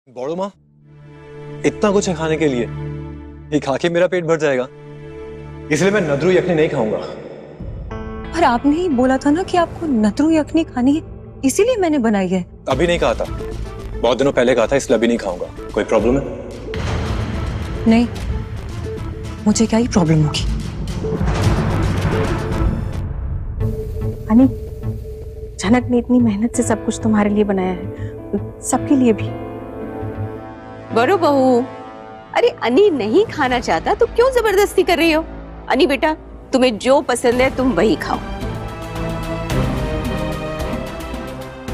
बड़ो माँ, इतना कुछ है खाने के लिए, ये खा के मेरा पेट भर जाएगा, इसलिए मैं नदरू यखनी नहीं खाऊंगा। पर आपने ही बोला था ना कि आपको नदरू यखनी खानी है, इसीलिए मैंने बनाई है। अभी नहीं कहा था, बहुत दिनों पहले कहा था, इसलिए अभी नहीं खाऊंगा। कोई प्रॉब्लम है? नहीं, मुझे क्या ही प्रॉब्लम होगी। अनी, जनक ने इतनी मेहनत से सब कुछ तुम्हारे लिए बनाया है, सबके लिए भी। बड़ो बहू, अरे अनी नहीं खाना चाहता तो क्यों जबरदस्ती कर रही हो? अनी बेटा, तुम्हें जो पसंद है तुम वही खाओ।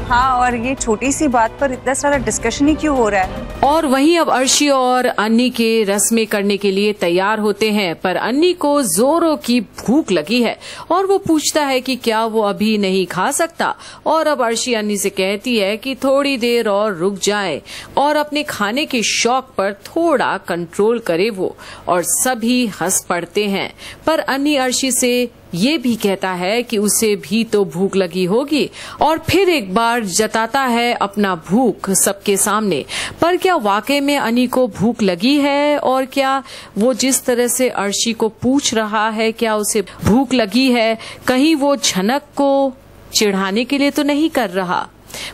हाँ, और ये छोटी सी बात पर इतना सारा डिस्कशन ही क्यों हो रहा है? और वहीं अब अर्शी और अन्नी के रस्में करने के लिए तैयार होते हैं, पर अन्नी को जोरों की भूख लगी है और वो पूछता है कि क्या वो अभी नहीं खा सकता। और अब अर्शी अन्नी से कहती है कि थोड़ी देर और रुक जाए और अपने खाने के शौक पर थोड़ा कंट्रोल करे वो, और सभी हंस पड़ते हैं। पर अन्नी अर्शी से ये भी कहता है कि उसे भी तो भूख लगी होगी, और फिर एक बार जताता है अपना भूख सबके सामने। पर क्या वाकई में अन्नी को भूख लगी है, और क्या वो जिस तरह से अर्शी को पूछ रहा है क्या उसे भूख लगी है, कहीं वो झनक को चिढ़ाने के लिए तो नहीं कर रहा?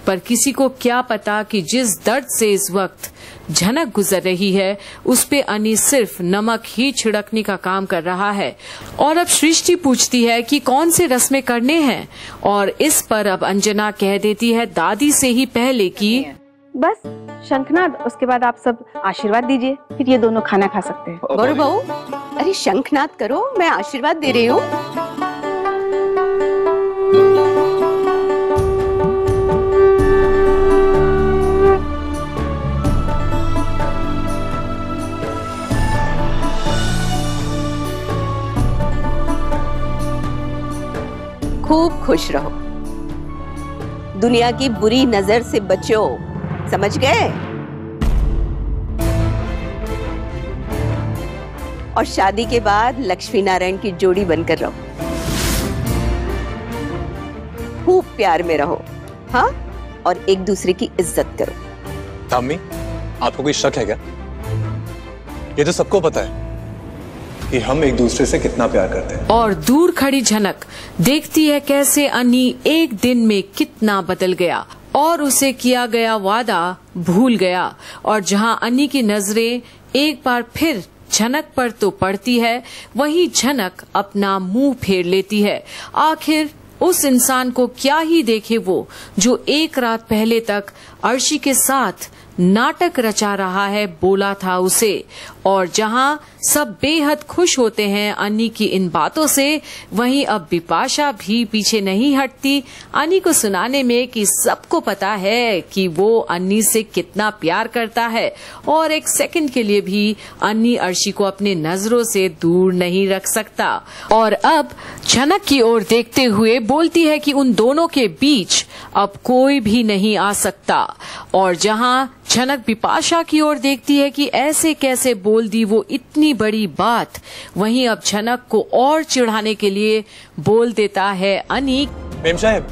पर किसी को क्या पता कि जिस दर्द से इस वक्त झनक गुजर रही है उस पे अन्नी सिर्फ नमक ही छिड़कने का काम कर रहा है। और अब सृष्टि पूछती है कि कौन से रस्में करने हैं, और इस पर अब अंजना कह देती है दादी से ही पहले कि बस शंखनाद, उसके बाद आप सब आशीर्वाद दीजिए, फिर ये दोनों खाना खा सकते हैं। बड़ो बहू, अरे शंखनाद करो, मैं आशीर्वाद दे रही हूँ। खूब खुश रहो, दुनिया की बुरी नजर से बचो, समझ गए? और शादी के बाद लक्ष्मी नारायण की जोड़ी बनकर रहो, खूब प्यार में रहो, हाँ? और एक दूसरे की इज्जत करो। अम्मी, आपको कोई शक है क्या? ये तो सबको पता है कि हम एक दूसरे से कितना प्यार करते हैं। और दूर खड़ी झनक देखती है कैसे अन्नी एक दिन में कितना बदल गया और उसे किया गया वादा भूल गया। और जहां अन्नी की नजरें एक बार फिर झनक पर तो पड़ती है, वहीं झनक अपना मुंह फेर लेती है। आखिर उस इंसान को क्या ही देखे वो, जो एक रात पहले तक अर्शी के साथ नाटक रचा रहा है, बोला था उसे। और जहां सब बेहद खुश होते हैं अन्नी की इन बातों से, वहीं अब बिपाशा भी पीछे नहीं हटती अन्नी को सुनाने में कि सबको पता है कि वो अन्नी से कितना प्यार करता है, और एक सेकंड के लिए भी अन्नी अर्शी को अपने नजरों से दूर नहीं रख सकता। और अब झनक की ओर देखते हुए बोलती है कि उन दोनों के बीच अब कोई भी नहीं आ सकता। और जहां झनक बिपाशा की ओर देखती है कि ऐसे कैसे बोल दी वो इतनी बड़ी बात, वहीं अब झनक को और चिढ़ाने के लिए बोल देता है अन्नी, मेम साहब,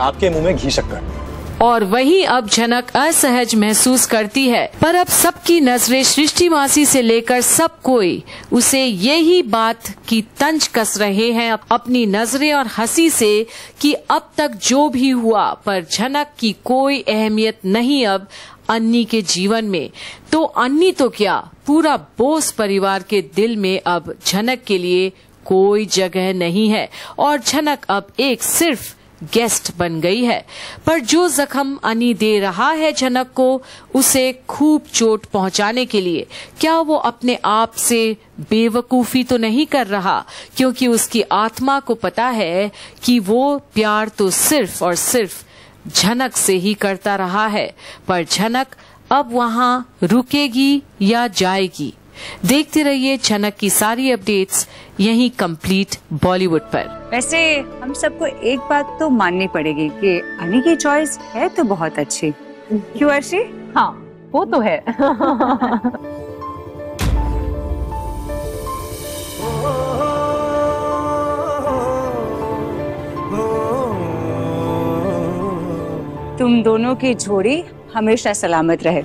आपके मुंह में घी शक्कर। और वहीं अब झनक असहज महसूस करती है। पर अब सबकी नजरें सृष्टि मासी से लेकर सब कोई उसे यही बात की तंज कस रहे हैं अपनी नजरें और हंसी से कि अब तक जो भी हुआ, पर झनक की कोई अहमियत नहीं अब अन्नी के जीवन में। तो अन्नी तो क्या, पूरा बोस परिवार के दिल में अब झनक के लिए कोई जगह नहीं है, और झनक अब एक सिर्फ गेस्ट बन गई है। पर जो जख्म अन्नी दे रहा है झनक को, उसे खूब चोट पहुंचाने के लिए, क्या वो अपने आप से बेवकूफी तो नहीं कर रहा? क्योंकि उसकी आत्मा को पता है कि वो प्यार तो सिर्फ और सिर्फ झनक से ही करता रहा है। पर झनक अब वहां रुकेगी या जाएगी? देखते रहिए झनक की सारी अपडेट्स यहीं कंप्लीट बॉलीवुड पर। वैसे हम सबको एक बात तो माननी पड़ेगी कि अन्नी की चॉइस है तो बहुत अच्छी, क्यों अर्शी? हाँ, वो तो है। तुम दोनों की जोड़ी हमेशा सलामत रहे।